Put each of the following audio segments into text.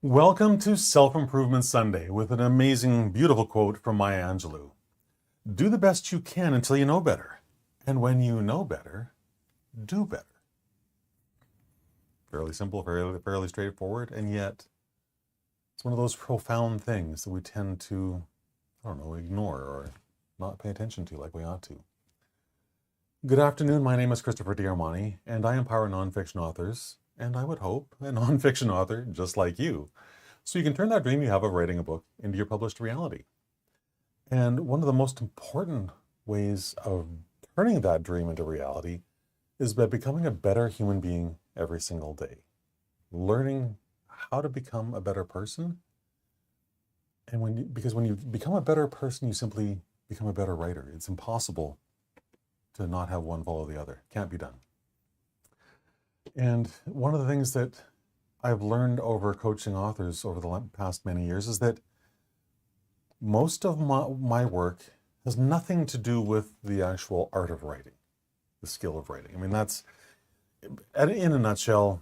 Welcome to Self-Improvement Sunday with an amazing, beautiful quote from Maya Angelou. Do the best you can until you know better. And when you know better, do better. Fairly simple, fairly straightforward, and yet it's one of those profound things that we tend to, ignore or not pay attention to like we ought to. Good afternoon, my name is Christopher D'Armani, and I empower nonfiction authors, and I would hope a nonfiction author just like you, so you can turn that dream you have of writing a book into your published reality. And one of the most important ways of turning that dream into reality is by becoming a better human being every single day. Learning how to become a better person. And because when you become a better person, you simply become a better writer. It's impossible to not have one follow the other. Can't be done. And one of the things that I've learned over coaching authors over the past many years is that most of my work has nothing to do with the actual art of writing, the skill of writing. I mean, that's, in a nutshell,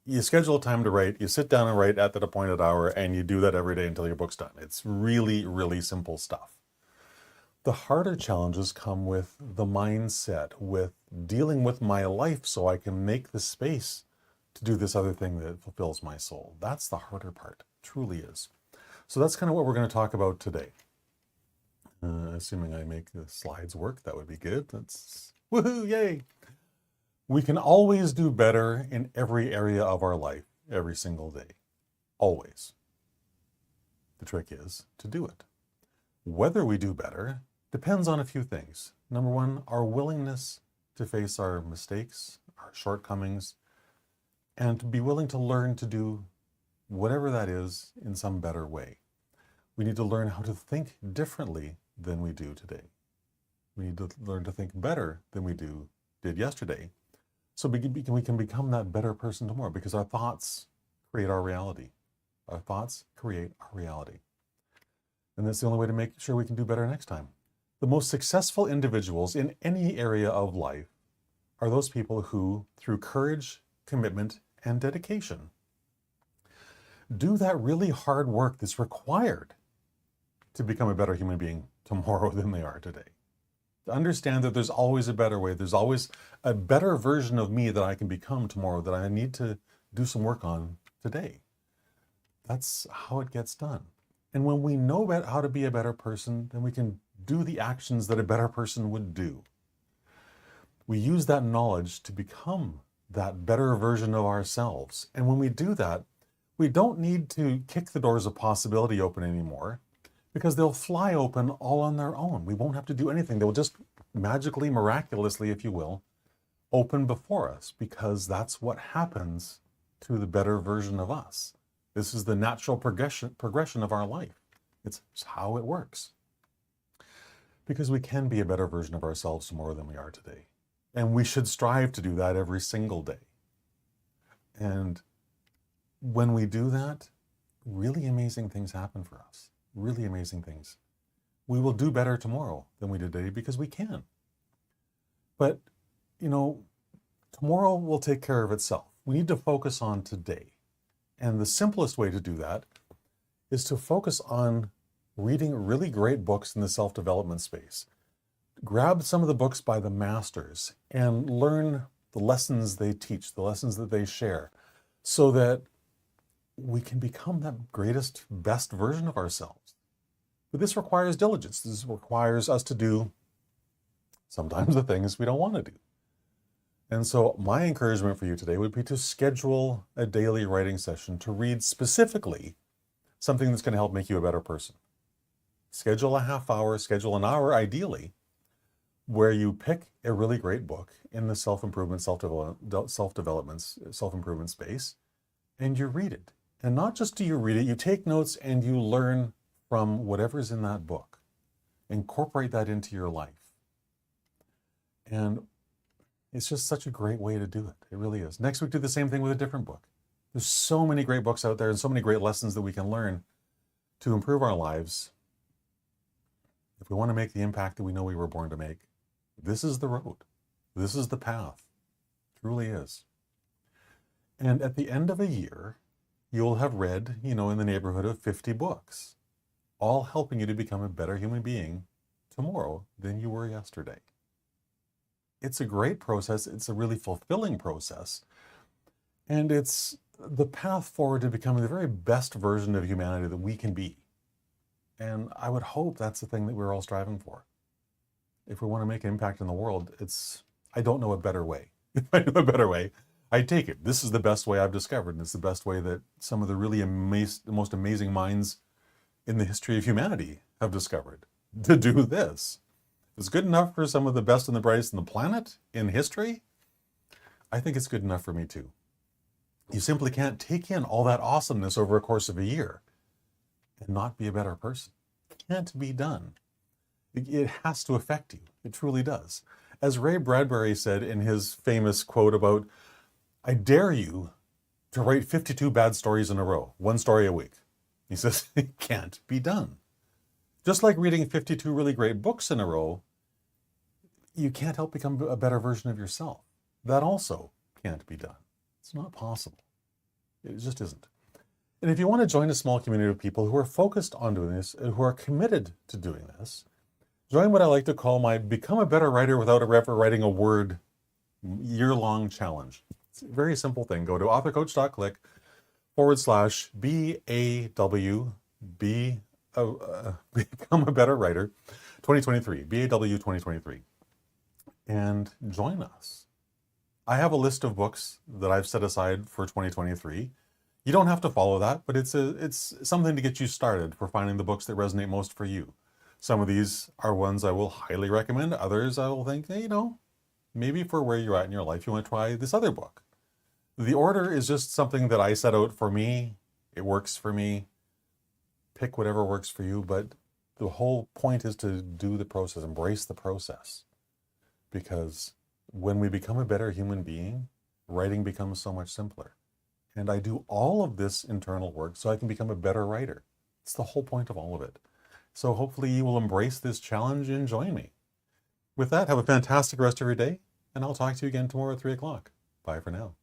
you schedule a time to write, you sit down and write at that appointed hour, and you do that every day until your book's done. It's really, really simple stuff. The harder challenges come with the mindset, with dealing with my life so I can make the space to do this other thing that fulfills my soul. That's the harder part, truly is. So that's kind of what we're going to talk about today. Assuming I make the slides work, that would be good. That's woohoo, yay! We can always do better in every area of our life, every single day. Always. The trick is to do it. Whether we do better depends on a few things. Number one, our willingness to face our mistakes, our shortcomings, and to be willing to learn to do whatever that is in some better way. We need to learn how to think differently than we do today. We need to learn to think better than we did yesterday, so we can become that better person tomorrow, because our thoughts create our reality. Our thoughts create our reality. And that's the only way to make sure we can do better next time. The most successful individuals in any area of life are those people who, through courage, commitment, and dedication, do that really hard work that's required to become a better human being tomorrow than they are today. To understand that there's always a better way, there's always a better version of me that I can become tomorrow that I need to do some work on today. That's how it gets done. And when we know about how to be a better person, then we can do the actions that a better person would do. We use that knowledge to become that better version of ourselves. And when we do that, we don't need to kick the doors of possibility open anymore, because they'll fly open all on their own. We won't have to do anything. They'll just magically, miraculously, if you will, open before us, because that's what happens to the better version of us. This is the natural progression of our life. It's how it works. Because we can be a better version of ourselves tomorrow than we are today. And we should strive to do that every single day. And when we do that, really amazing things happen for us. Really amazing things. We will do better tomorrow than we did today because we can. But, tomorrow will take care of itself. We need to focus on today. And the simplest way to do that is to focus on reading really great books in the self-development space. Grab some of the books by the masters and learn the lessons they teach, the lessons that they share, so that we can become that greatest, best version of ourselves. But this requires diligence. This requires us to do sometimes the things we don't want to do. And so my encouragement for you today would be to schedule a daily writing session to read specifically something that's going to help make you a better person. Schedule a half hour, schedule an hour ideally, where you pick a really great book in the self-improvement space, and you read it. And not just do you read it, you take notes and you learn from whatever's in that book. Incorporate that into your life. And it's just such a great way to do it. It really is. Next week, do the same thing with a different book. There's so many great books out there and so many great lessons that we can learn to improve our lives. If we want to make the impact that we know we were born to make, this is the road. This is the path. It truly is. And at the end of a year, you'll have read, in the neighborhood of 50 books, all helping you to become a better human being tomorrow than you were yesterday. It's a great process. It's a really fulfilling process. And it's the path forward to becoming the very best version of humanity that we can be. And I would hope that's the thing that we're all striving for. If we want to make an impact in the world, I don't know a better way. If I knew a better way, I'd take it. This is the best way I've discovered, and it's the best way that some of the really the most amazing minds in the history of humanity have discovered to do this. If it's good enough for some of the best and the brightest on the planet in history, I think it's good enough for me too. You simply can't take in all that awesomeness over a course of a year and not be a better person. It can't be done. It has to affect you. It truly does. As Ray Bradbury said in his famous quote about, I dare you to write 52 bad stories in a row, one story a week. He says, it can't be done. Just like reading 52 really great books in a row, you can't help become a better version of yourself. That also can't be done. It's not possible. It just isn't. And if you want to join a small community of people who are focused on doing this, and who are committed to doing this, join what I like to call my Become a Better Writer Without Ever Writing a Word year-long challenge. It's a very simple thing. Go to authorcoach.click/BAWB, Become a Better Writer 2023, BAW 2023, and join us. I have a list of books that I've set aside for 2023. You don't have to follow that, but it's something to get you started for finding the books that resonate most for you. Some of these are ones I will highly recommend. Others I will think, hey, maybe for where you're at in your life, you want to try this other book. The order is just something that I set out for me. It works for me. Pick whatever works for you, but the whole point is to do the process, embrace the process. Because when we become a better human being, writing becomes so much simpler. And I do all of this internal work so I can become a better writer. It's the whole point of all of it. So hopefully you will embrace this challenge and join me. With that, have a fantastic rest of your day, and I'll talk to you again tomorrow at 3 o'clock. Bye for now.